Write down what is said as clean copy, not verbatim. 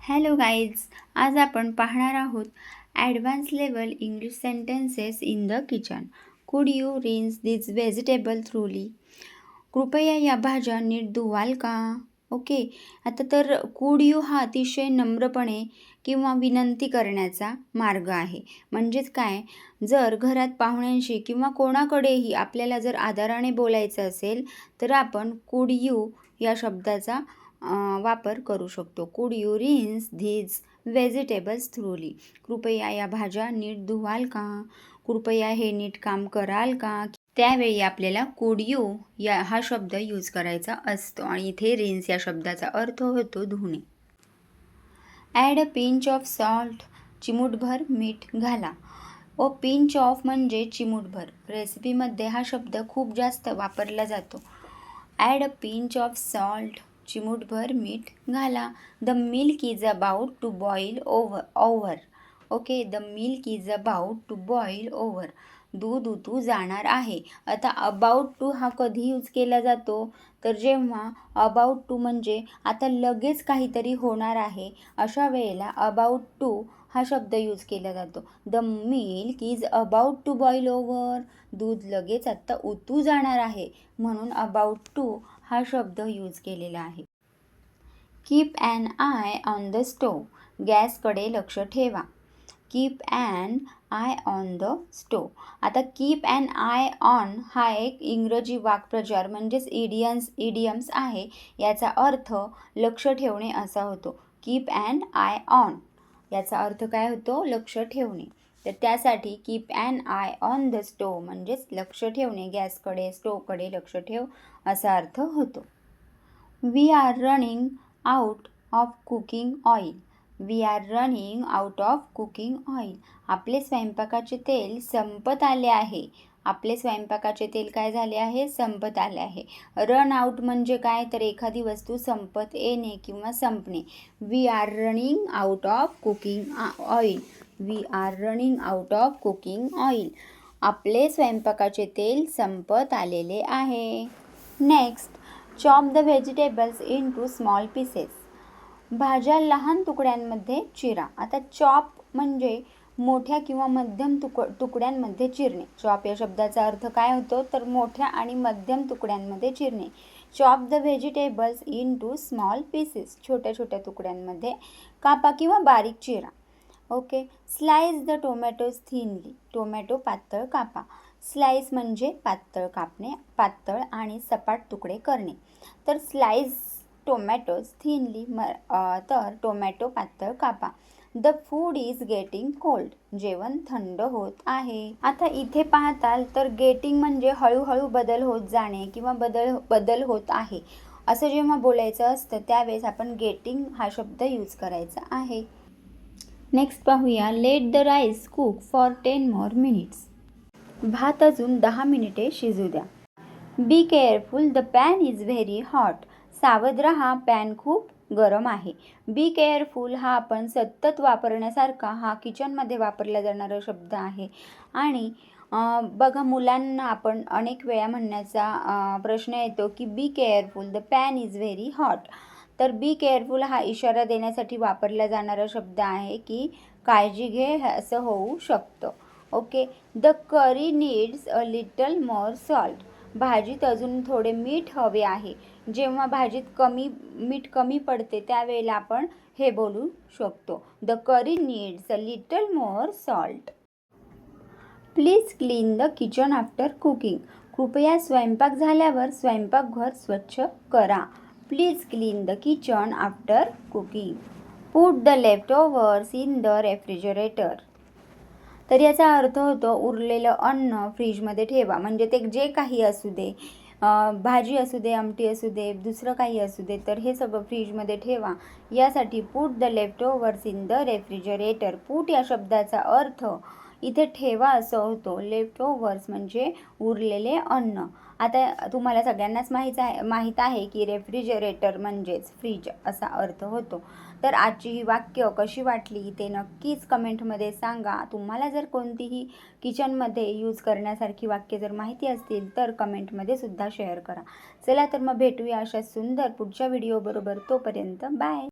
Hello guys, आज आपण पाहणार आहोत advance level English sentences in the kitchen. Could you rinse this vegetable thoroughly? कृपया या भाज्या नीट धुवाल का? ओके, आता तर कुड यू हा अतिशय नम्रपणे किंवा विनंती करण्याचा मार्ग आहे. म्हणजेच काय, जर घरात पाहुण्यांशी किंवा कोणाकडेही आपल्याला जर आदराने बोलायचं असेल तर आपण कुड यू या शब्दाचा वापर करू शकतो. कुड यू रिन्स धीज व्हेजिटेबल्स थ्रूली? कृपया या भाज्या नीट धुवाल का? कृपया हे नीट काम कराल का? त्यावेळी आपल्याला कुड यू या हा शब्द यूज करायचा असतो आणि इथे रिन्स या शब्दाचा अर्थ होतो धुणे. Add a pinch of salt, चिमूटभर मीठ घाला. ओ पिंच ऑफ म्हणजे चिमूटभर. रेसिपीमध्ये हा शब्द खूप जास्त वापरला जातो. Add a pinch of salt, चिमूटभर मीठ घाला. The milk is about to boil over. Okay, the milk is about to boil over. दूध उतू जाणार आहे. आता अबाउट टू हा कधी यूज केला जातो? तर जेव्हा अबाउट टू म्हणजे आता लगेच काहीतरी होणार आहे, अशा वेळेला अबाउट टू हा शब्द यूज केला जातो. The milk is about to boil over. दूध लगेच आत्ता उतू जाणार आहे, म्हणून अबाउट टू हा शब्द यूज केलेला आहे. Keep an eye on the stove. गॅसकडे लक्ष ठेवा. Keep an eye on the stove. आता कीप ॲन आय ऑन हा एक इंग्रजी वाक्प्रचार म्हणजेच इडियम्स आहे. याचा अर्थ लक्ष ठेवणे असा होतो. कीप ॲन आय ऑन याचा अर्थ काय होतो? लक्ष ठेवणे. तर त्यासाठी keep an eye on the stove म्हणजेच लक्ष ठेवणे, गॅसकडे स्टोवकडे लक्ष ठेव असा अर्थ होतो. We are running out of cooking oil. We are running out of cooking oil. आपले स्वयंपाकाचे तेल संपत आले आहे. आपले स्वयंपाकाचे तेल काय झाले आहे? संपत आले आहे. रन आउट म्हणजे काय? तर एखादी वस्तू संपत येणे किंवा संपणे. We are running out of cooking oil. We are running out of cooking oil. आपले स्वयंपाकाचे तेल संपत आलेले आहे. Next, chop the vegetables into small pieces. भाज्या लहान तुकड्यांमध्ये चिरा. आता चॉप म्हणजे मोठ्या किंवा मध्यम तुकड्यांमध्ये चिरणे. चॉप या शब्दाचा अर्थ काय होतो? तर मोठ्या आणि मध्यम तुकड्यांमध्ये चिरणे. Chop the vegetables into small pieces. छोट्या छोट्या तुकड्यांमध्ये कापा किंवा बारीक चिरा. Okay, slice the tomatoes thinly. Tomato पातळ कापा. स्लाइस म्हणजे पातळ कापणे, पातळ आणि सपाट तुकडे करणे. तर स्लाइस टोमॅटोज थिनली तर टोमॅटो पातळ कापा. The food is getting cold. जेवण थंड होत आहे. आता इथे पाहताल तर गेटिंग म्हणजे हळूहळू बदल होत जाणे किंवा बदल होत आहे असं जेव्हा बोलायचं असतं त्यावेळेस आपण गेटिंग हा शब्द यूज करायचा आहे. नेक्स्ट पाहूया, let the rice cook for 10 more minutes. भात अजून 10 मिनिटे शिजू द्या. Be careful, the pan is very hot. सावध रहा, पॅन खूप गरम आहे. बी केअरफुल हा आपण सतत वापरण्यासारखा हा किचनमध्ये वापरला जाणारा शब्द आहे. आणि बघा, मुलांना आपण अनेक वेळा म्हणण्याचा प्रश्न येतो की be careful, the pan is very hot. तर बी केअरफुल हा इशारा देण्यासाठी वापरला जाणारा शब्द आहे की काळजी घे असं होऊ शकतं. Okay, the curry needs a little more salt. भाजीत अजून थोडे मीठ हवे आहे. जेव्हा भाजीत मीठ कमी पडते त्यावेळेला आपण हे बोलू शकतो. The curry needs a little more salt. Please clean the kitchen after cooking. कृपया स्वयंपाक झाल्यावर स्वयंपाकघर स्वच्छ करा. Please clean the kitchen after cooking. Put the leftovers in the refrigerator. तर याचा अर्थ होतो उरलेलं अन्न फ्रीजमध्ये ठेवा. म्हणजे ते जे काही असू दे, भाजी असू दे, आमटी असू दे, दुसरं काही असू दे, तर हे सगळं फ्रीजमध्ये ठेवा. यासाठी put the leftovers in the refrigerator. Put या शब्दाचा अर्थ इथे ठेवा असं होतो. लेफ्टओव्हर्स म्हणजे उरलेले अन्न. आता तुम्हाला सगळ्यांनाच माहीत आहे की रेफ्रिजरेटर म्हणजेच फ्रीज असा अर्थ होतो. तर आजची ही वाक्य कशी वाटली ते नक्कीच कमेंटमध्ये सांगा. तुम्हाला जर कोणतीही किचनमध्ये यूज करण्यासारखी वाक्य जर माहिती असतील तर कमेंटमध्ये सुद्धा शेअर करा. चला तर मग भेटूया अशा सुंदर पुढच्या व्हिडिओबरोबर. तोपर्यंत बाय.